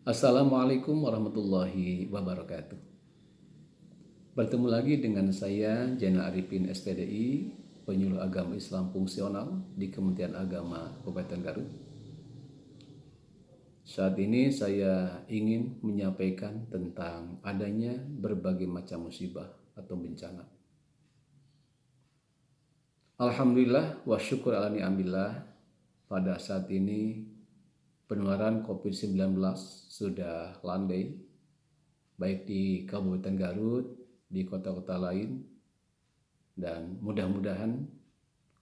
Assalamualaikum warahmatullahi wabarakatuh. Bertemu lagi dengan saya Jainal Arifin SPDI, penyuluh agama Islam fungsional di Kementerian Agama Kabupaten Garut. Saat ini saya ingin menyampaikan tentang adanya berbagai macam musibah atau bencana. Alhamdulillah wa syukur ala ni'amillah, pada saat ini penularan COVID-19 sudah landai, baik di Kabupaten Garut, di kota-kota lain, dan mudah-mudahan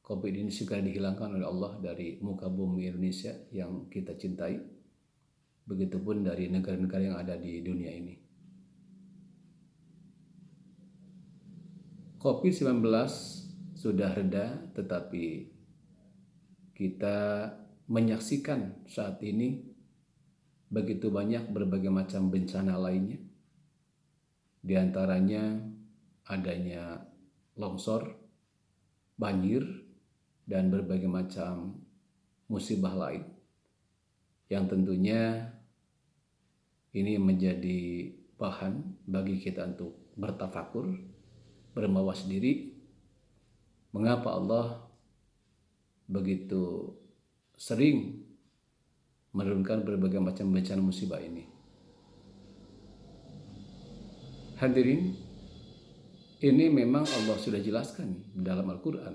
COVID ini segera dihilangkan oleh Allah dari muka bumi Indonesia yang kita cintai, begitupun dari negara-negara yang ada di dunia ini. COVID-19 sudah reda, tetapi kita menyaksikan saat ini begitu banyak berbagai macam bencana lainnya. Di antaranya adanya longsor, banjir, dan berbagai macam musibah lain yang tentunya ini menjadi bahan bagi kita untuk bertafakur, bermawas diri, mengapa Allah begitu sering menurunkan berbagai macam bencana musibah ini. Hadirin, ini memang Allah sudah jelaskan dalam Al-Quran,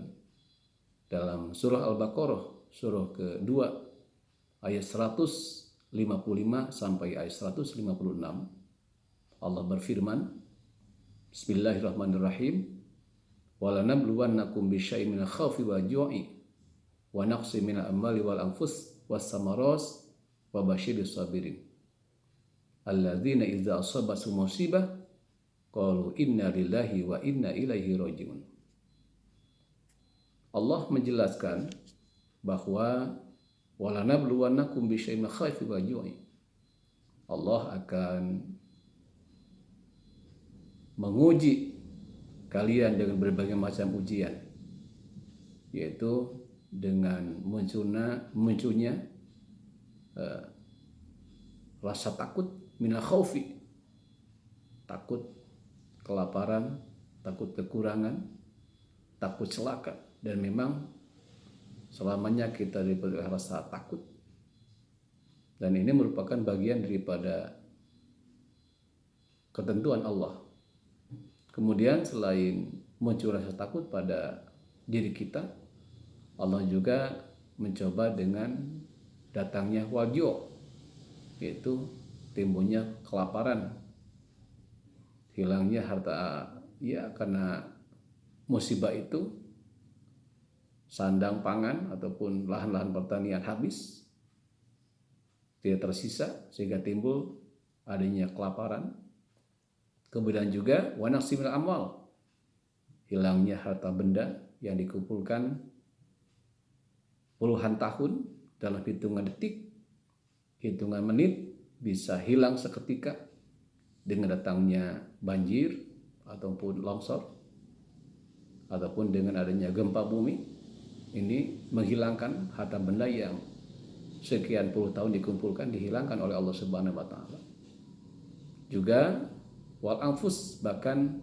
dalam surah Al-Baqarah, surah kedua, ayat 155 sampai ayat 156. Allah berfirman, Bismillahirrahmanirrahim, walanabluwannakum bisyai'in minal khawfi wal ju'i wa naqsi minal amwali wal anfus was samaras wa basyiris sabirin alladzina idza asabathum musibah qalu inna lillahi wa inna ilaihi rajiun. Allah menjelaskan bahwa walanabluwannakum bisyai'in minal khawfi wal ju'i, Allah akan menguji kalian dengan berbagai macam ujian, yaitu dengan munculnya rasa takut, minal khaufi, takut kelaparan, takut kekurangan, takut celaka, dan memang selamanya kita diberi rasa takut, dan ini merupakan bagian daripada ketentuan Allah. Kemudian selain muncul rasa takut pada diri kita, Allah juga mencoba dengan datangnya wajyo, yaitu timbulnya kelaparan, hilangnya harta, ya karena musibah itu sandang pangan ataupun lahan-lahan pertanian habis, tidak tersisa, sehingga timbul adanya kelaparan. Kemudian juga wanaqsi minal amwal, hilangnya harta benda yang dikumpulkan puluhan tahun dalam hitungan detik, hitungan menit, bisa hilang seketika dengan datangnya banjir ataupun longsor, ataupun dengan adanya gempa bumi. Ini menghilangkan harta benda yang sekian puluh tahun dikumpulkan, dihilangkan oleh Allah Subhanahu wa Ta'ala. Juga wal anfus, bahkan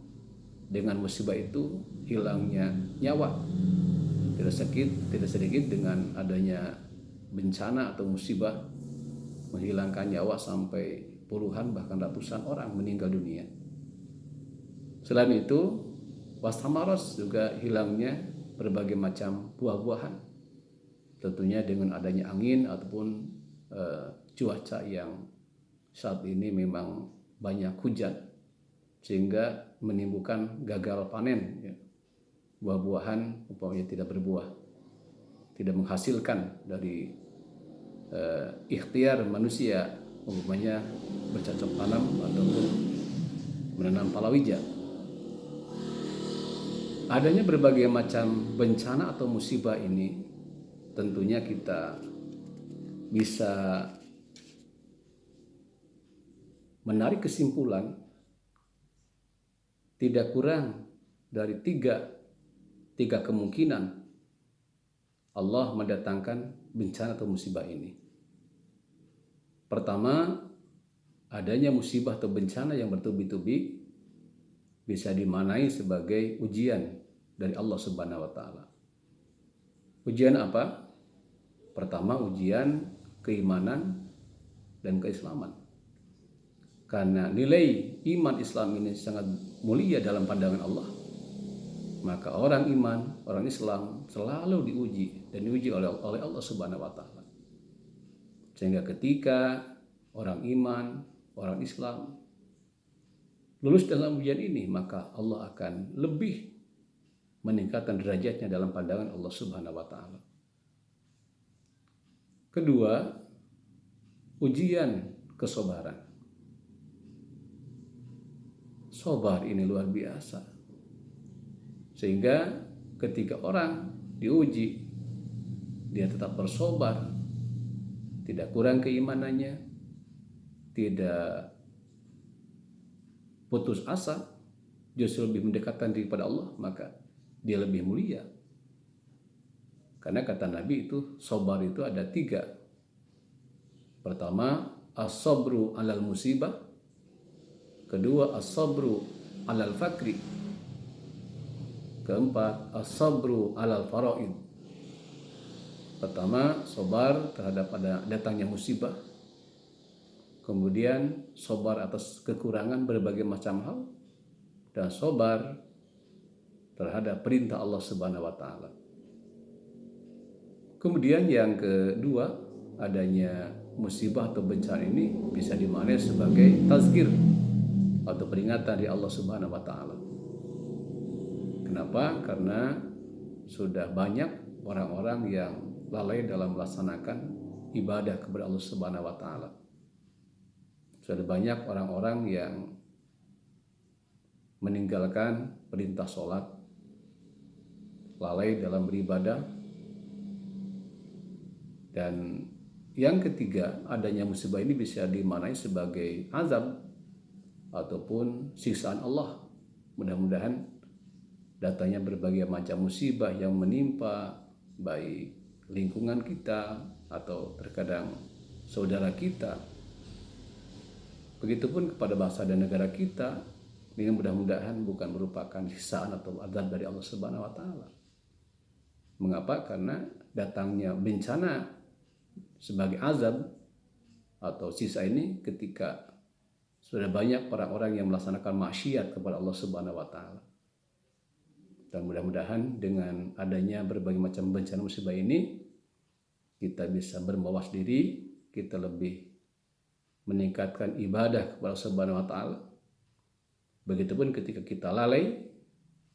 dengan musibah itu hilangnya nyawa. Tidak sedikit dengan adanya bencana atau musibah menghilangkan nyawa sampai puluhan bahkan ratusan orang meninggal dunia. Selain itu, wasamaros, juga hilangnya berbagai macam buah-buahan, tentunya dengan adanya angin ataupun cuaca yang saat ini memang banyak hujan, sehingga menimbulkan gagal panen, ya. Buah-buahan umpamanya tidak berbuah, tidak menghasilkan dari ikhtiar manusia, umpamanya bercocok tanam ataupun menanam palawija. Adanya berbagai macam bencana atau musibah ini tentunya kita bisa menarik kesimpulan tidak kurang dari tiga kemungkinan Allah mendatangkan bencana atau musibah ini. Pertama, adanya musibah atau bencana yang bertubi-tubi bisa dimaknai sebagai ujian dari Allah Subhanahu wa taala. Ujian apa? Pertama, ujian keimanan dan keislaman. Karena nilai iman Islam ini sangat mulia dalam pandangan Allah, maka orang iman, orang Islam selalu diuji dan diuji oleh Allah Subhanahu wa taala. Sehingga ketika orang iman, orang Islam lulus dalam ujian ini, maka Allah akan lebih meningkatkan derajatnya dalam pandangan Allah Subhanahu wa taala. Kedua, ujian kesabaran. Sabar ini luar biasa. Sehingga ketika orang diuji, dia tetap bersabar, tidak kurang keimanannya, tidak putus asa, justru lebih mendekatkan diri kepada Allah, maka dia lebih mulia. Karena kata Nabi itu, sabar itu ada 3. Pertama, as-sabru alal musibah. Kedua, as-sabru alal fakri. Keempat, as-sabru alal faraid. Pertama, sabar terhadap datangnya musibah. Kemudian sabar atas kekurangan berbagai macam hal, dan sabar terhadap perintah Allah Subhanahu wa taala. Kemudian yang kedua, adanya musibah atau bencana ini bisa dimaknai sebagai tazkir atau peringatan dari Allah Subhanahu wa taala. Kenapa? Karena sudah banyak orang-orang yang lalai dalam melaksanakan ibadah kepada Allah Subhanahu wa taala. Sudah banyak orang-orang yang meninggalkan perintah sholat, lalai dalam beribadah. Dan yang ketiga, adanya musibah ini bisa dimaknai sebagai azab ataupun siksaan Allah. Mudah-mudahan datanya berbagai macam musibah yang menimpa baik lingkungan kita atau terkadang saudara kita, begitupun kepada bangsa dan negara kita, ini mudah-mudahan bukan merupakan siksaan atau azab dari Allah Subhanahu wa taala. Mengapa? Karena datangnya bencana sebagai azab atau sisa ini ketika sudah banyak orang-orang yang melaksanakan maksiat kepada Allah Subhanahu wa taala. Dan mudah-mudahan dengan adanya berbagai macam bencana musibah ini, kita bisa bermawas diri, kita lebih meningkatkan ibadah kepada Allah Subhanahu wa taala. Begitupun ketika kita lalai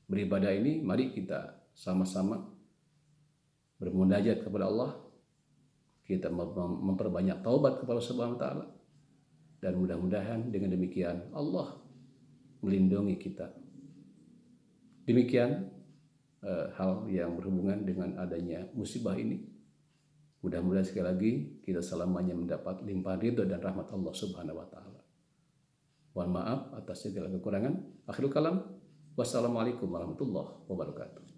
beribadah ini, mari kita sama-sama bermunajat kepada Allah. Kita memperbanyak taubat kepada Allah Subhanahu wa taala. Dan mudah-mudahan dengan demikian Allah melindungi kita. Demikian hal yang berhubungan dengan adanya musibah ini. Mudah-mudahan sekali lagi kita selamanya mendapat limpahan ridho dan rahmat Allah Subhanahu wa taala. Mohon maaf atas segala kekurangan. Akhirul kalam. Wassalamualaikum warahmatullahi wabarakatuh.